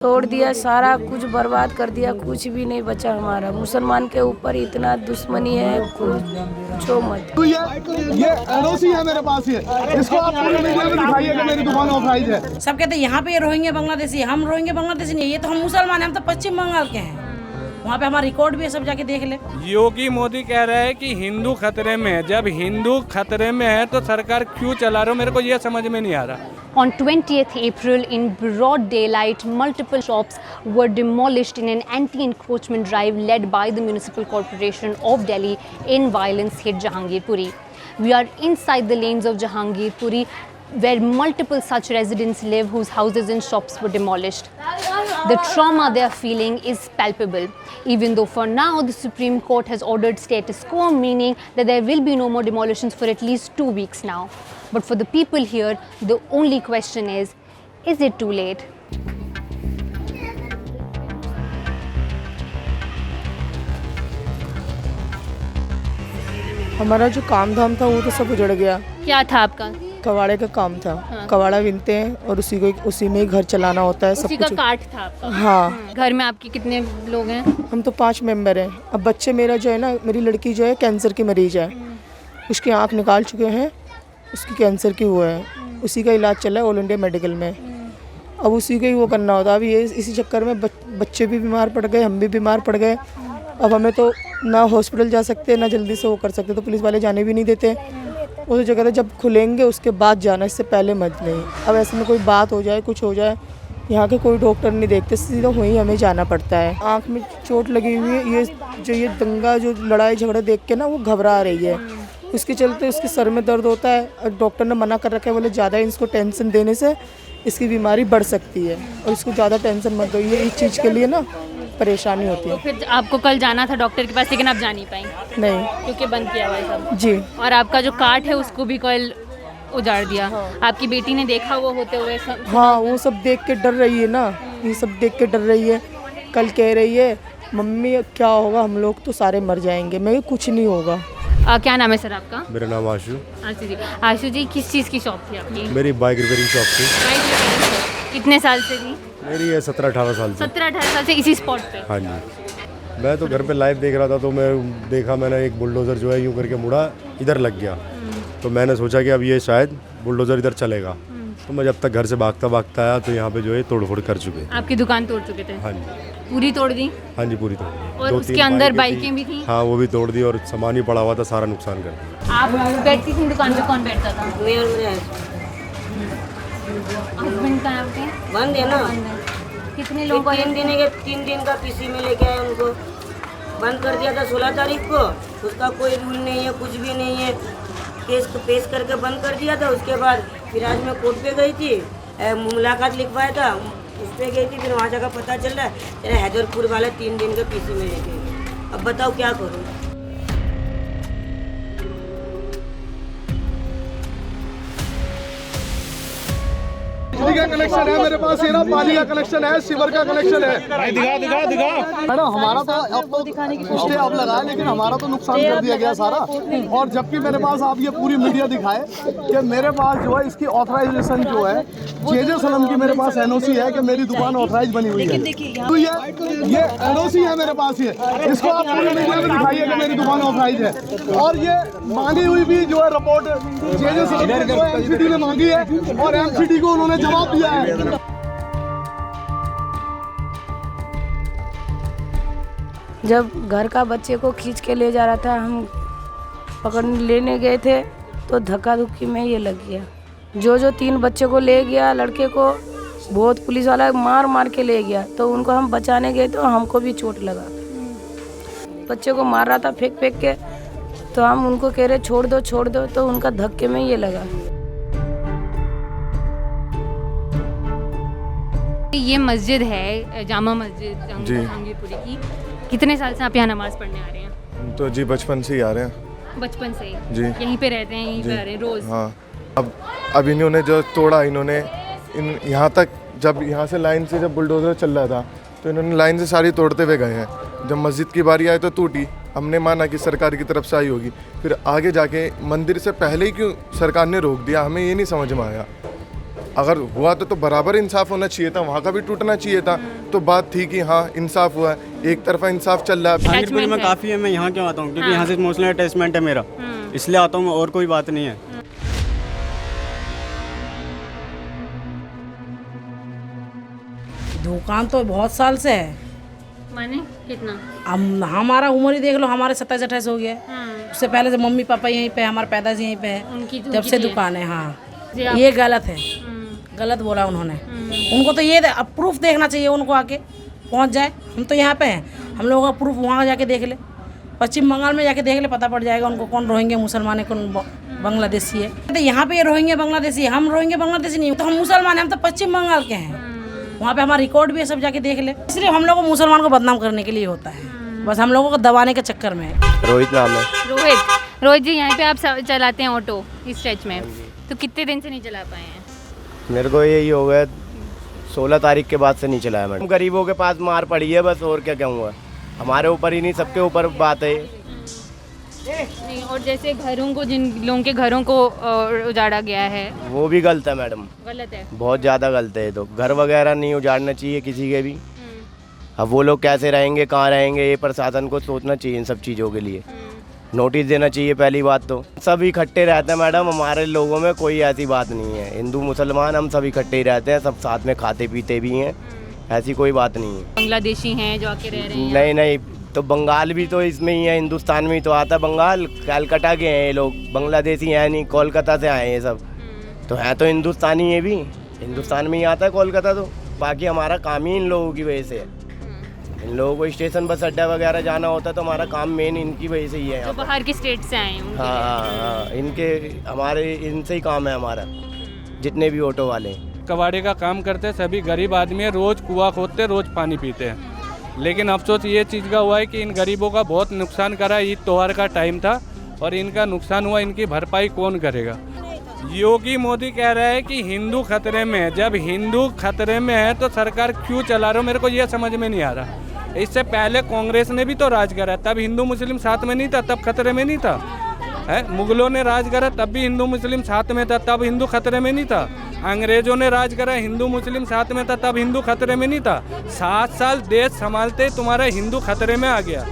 तोड़ दिया, सारा कुछ बर्बाद कर दिया, कुछ भी नहीं बचा हमारा। मुसलमान के ऊपर इतना दुश्मनी है, कुछ छो मत। तो ये एनओसी है मेरे पास, ये इसको आप पूरे मीडिया में दिखाइए कि मेरी दुकान ऑथराइज है। सब कहते हैं यहाँ पे रोहिंग्या बांग्लादेशी, हम रोहिंग्या बांग्लादेशी नहीं, ये तो हम मुसलमान हैं, हम तो पश्चिम बंगाल के हैं। वहाँ पे हमारा रिकॉर्ड भी है, सब जाके देख ले। योगी मोदी कह रहे हैं कि हिंदू खतरे में है। जब हिंदू खतरे में है तो सरकार क्यों चला रहे हो, मेरे को ये समझ में नहीं आ रहा। On 20th April, in broad daylight, multiple shops were demolished in an anti-encroachment drive led by the Municipal Corporation of Delhi in violence-hit Jahangirpuri. We are inside the lanes of Jahangirpuri, where multiple such residents live whose houses and shops were demolished. The trauma they are feeling is palpable. Even though for now the Supreme Court has ordered status quo, meaning that there will be no more demolitions for at least 2 weeks now. But for the people here, the only question is it too late? हमारा जो काम धाम था वो तो सब उजड़ गया। क्या था आपका? कबाड़े का काम था। हाँ। कबाड़ा बिनते हैं और उसी में ही घर चलाना होता है। उसी का काट था आपका? हाँ। घर में आपके कितने लोग हैं? हम तो 5 मेंबर हैं। अब बच्चे, मेरा जो है ना, मेरी लड़की जो है कैंसर की मरीज है, उसकी आँख निकाल चुके हैं, उसकी कैंसर की वो है, उसी का इलाज चल रहा है ऑल इंडिया मेडिकल में। अब उसी का ही वो करना होता है। अभी ये इसी चक्कर में बच्चे भी बीमार पड़ गए, हम भी बीमार पड़ गए। अब हमें तो ना हॉस्पिटल जा सकते, ना जल्दी से वो कर सकते, तो पुलिस वाले जाने भी नहीं देते। वो तो जगह जब खुलेंगे उसके बाद जाना, इससे पहले मत नहीं। अब ऐसे में कोई बात हो जाए, कुछ हो जाए, यहाँ के कोई डॉक्टर नहीं देखते, सीधा वहीं हमें जाना पड़ता है। आँख में चोट लगी हुई है, ये दंगा जो लड़ाई झगड़ा देख के ना वो घबरा रही है। उसके चलते उसके सर में दर्द होता है और डॉक्टर ने मना कर रखा है, बोले ज़्यादा इसको टेंशन देने से इसकी बीमारी बढ़ सकती है और इसको ज़्यादा टेंशन मत दो। ये इस चीज़ के लिए ना परेशानी होती है। तो फिर आपको कल जाना था डॉक्टर के पास, लेकिन आप जा नहीं पाई? नहीं, क्योंकि बंद किया हुआ है सब। जी। और आपका जो कार्ड है उसको भी कल उजाड़ दिया। हाँ। आपकी बेटी ने देखा वो होते हुए सब? हाँ, वो सब देख के डर रही है ना, ये सब देख के डर रही है। कल कह रही है, मम्मी क्या होगा, हम लोग तो सारे मर जाएंगे। मैं कुछ नहीं होगा। क्या नाम है सर आपका? मेरा नाम आशु। आशु जी। आशु जी, किस चीज़ की शॉप थी आपकी? मेरी बाइक रिपेयरिंग शॉप थी। कितने साल से थी? मेरी है 17-18 साल से। 17-18 साल से इसी स्पॉट पे? हाँ जी। मैं तो घर पे लाइव देख रहा था, तो मैंने एक बुलडोज़र जो है यूँ करके मुड़ा, इधर लग गया। तो मैंने सोचा कि अब ये शायद बुलडोज़र इधर चलेगा। तो मैं जब तक घर से भागता आया तो यहाँ पे जो है तोड़फोड़ कर चुके। आपकी दुकान तोड़ चुके थे? हाँ जी। पूरी तोड़ दी? हाँ जी, पूरी तोड़ दी। और उसके अंदर बाइकें भी थी? हाँ, वो भी तोड़ दी और सामान ही पड़ा हुआ था, सारा नुकसान कर दिया। आप बैठती थी दुकान पे? कौन बैठता था? हस्बैंड कहाँ पे? बंद है ना। कितने लोग? 3 दिन का पीसी में लेके आए, उनको बंद कर दिया था 16 तारीख को। उसका कोई रूल नहीं है, कुछ भी नहीं है। केस पेश करके बंद कर दिया था। उसके बाद फिर आज मैं कोर्ट पे गई थी, मुलाकात लिखवाया था, उस पर गई थी। फिर वहाँ जाकर पता चल रहा है हैदरपुर वाला 3 दिन के पीसी में लेके गए। अब बताओ क्या करूँ। बिजली का कनेक्शन है मेरे पास, ये ना पानी का कनेक्शन है, सीवर का कनेक्शन है। दिखा मैडम, हमारा तो अब तो स्टे अब लगा, लेकिन हमारा तो नुकसान कर दिया गया सारा। और जबकि मेरे पास आप ये पूरी मीडिया दिखाए कि मेरे पास जो है इसकी ऑथराइजेशन जो है जे सनम की मेरे पास एनओसी है कि मेरी दुकान ऑथराइज बनी हुई है। तो ये एनओसी है मेरे पास, ये इसको आप पूरी मीडिया में दिखाइए कि मेरी दुकान ऑथराइज है। और ये मांगी हुई भी जो है रिपोर्ट जे सनम एमसीडी ने मांगी है और एमसीडी को उन्होंने जवाब दिया है। जब घर का बच्चे को खींच के ले जा रहा था, हम पकड़ लेने गए थे तो धक्का धुक्की में ये लग गया। जो 3 बच्चे को ले गया, लड़के को बहुत पुलिस वाला मार के ले गया। तो उनको हम बचाने गए तो हमको भी चोट लगा। बच्चे को मार रहा था फेंक के, तो हम उनको कह रहे छोड़ दो, तो उनका धक्के में ये लगा। ये मस्जिद है जामा मस्जिद जहांगीरपुरी की। कितने साल से आप यहाँ नमाज पढ़ने आ रहे हैं? तो जी बचपन से ही आ रहे हैं। बचपन से ही जी। यहीं पे रहते हैं, यहीं पे आ रहे हैं रोज? हाँ। अब इन्होंने जो तोड़ा, यहाँ तक जब यहाँ से लाइन से जब बुलडोजर चल रहा था तो इन्होंने लाइन से सारी तोड़ते हुए गए हैं। जब मस्जिद की बारी आई तो टूटी, हमने माना कि सरकार की तरफ से आई होगी, फिर आगे जाके मंदिर से पहले ही क्यों सरकार ने रोक दिया, हमें ये नहीं समझ में आया। अगर हुआ तो बराबर इंसाफ होना चाहिए था, वहाँ का भी टूटना चाहिए था। तो बात थी कि हाँ इंसाफ हुआ है, एक तरफा इंसाफ चल रहा है। जहांगीरपुर में काफ़ी है, मैं यहाँ क्यों आता हूँ क्योंकि यहाँ से इमोशनल अटैचमेंट है मेरा, इसलिए आता हूँ, और कोई बात नहीं है। दुकान तो बहुत साल से है। माने कितना? हमारा उम्र ही देख लो, हमारे 27-28 हो गया। उससे पहले से मम्मी पापा यहीं पे, हमारा पैदाइश यहीं पे है, जब से दुकान है। हाँ ये गलत है, गलत बोला उन्होंने। उनको तो ये प्रूफ देखना चाहिए, उनको आके पहुंच जाए। हम तो यहाँ पे हैं, हम लोगों का प्रूफ वहाँ जाके देख ले, पश्चिम बंगाल में जाके देख ले, पता पड़ जाएगा उनको कौन रोहिंग्या मुसलमान है, कौन बांग्लादेशी है। तो यहाँ पे ये रोहिंग्या बांग्लादेशी है, हम रोहिंग्या बांग्लादेशी नहीं, तो हम मुसलमान हैं, हम तो पश्चिम बंगाल के हैं। वहाँ पे हमारा रिकॉर्ड भी है, सब जाके देख ले। इसलिए हम लोग को मुसलमान को बदनाम करने के लिए होता है, बस हम लोगों को दबाने के चक्कर में। रोहित नाम है। रोहित जी, यहाँ पे आप चलाते हैं ऑटो इस स्ट्रेच में, तो कितने दिन से नहीं चला पाए हैं? मेरे को यही हो गया 16 तारीख के बाद से नहीं चलाया मैडम। गरीबों के पास मार पड़ी है बस, और क्या कहूँगा। हमारे ऊपर ही नहीं, सबके ऊपर बात है नहीं। और जैसे घरों को, जिन लोगों के घरों को उजाड़ा गया है, वो भी गलत है मैडम, गलत है, बहुत ज़्यादा गलत है। तो घर वगैरह नहीं उजाड़ना चाहिए किसी के भी। अब वो लोग कैसे रहेंगे, कहाँ रहेंगे, ये प्रशासन को सोचना चाहिए इन सब चीज़ों के लिए। नोटिस देना चाहिए पहली बात तो। सब इकट्ठे रहते हैं मैडम, हमारे लोगों में कोई ऐसी बात नहीं है। हिंदू मुसलमान हम सब इकट्ठे ही रहते हैं, सब साथ में खाते पीते भी हैं, ऐसी कोई बात नहीं है। बांग्लादेशी हैं जो आके रह रहे हैं? नहीं नहीं, तो बंगाल भी तो इसमें ही है, हिंदुस्तान में ही तो आता है बंगाल। कलकत्ता के हैं ये लोग, बांग्लादेशी हैं नहीं, कोलकाता से आए हैं ये सब, तो हैं तो हिंदुस्तानी ये भी, हिंदुस्तान में ही आता है कोलकाता। तो बाकी हमारा काम ही इन लोगों की वजह से है। इन लोगों को स्टेशन बस अड्डा वगैरह जाना होता है, तो हमारा काम मेन इनकी वजह से ही है। जो बाहर के स्टेट से आए हैं। हाँ, इनके हमारे इनसे ही काम है हमारा, जितने भी ऑटो वाले। कबाड़ी का काम करते सभी गरीब आदमी है, रोज़ कुआं खोदते, रोज़ पानी पीते हैं। लेकिन अफसोस ये चीज़ का हुआ है कि इन गरीबों का बहुत नुकसान करा। ईद त्योहार का टाइम था और इनका नुकसान हुआ, इनकी भरपाई कौन करेगा? योगी मोदी कह रहा है कि हिंदू खतरे में है। जब हिंदू खतरे में है तो सरकार क्यों चला रहे हो, मेरे को ये समझ में नहीं आ रहा। इससे पहले कांग्रेस ने भी तो राज करा, तब हिंदू मुस्लिम साथ में नहीं था, तब खतरे में नहीं था। है मुगलों ने राज करा, तब भी हिंदू मुस्लिम साथ में था, तब हिंदू खतरे में नहीं था। अंग्रेजों ने राज करा, हिंदू मुस्लिम साथ में था, तब हिंदू खतरे में नहीं था। 7 साल देश संभालते तुम्हारा हिंदू खतरे में आ गया।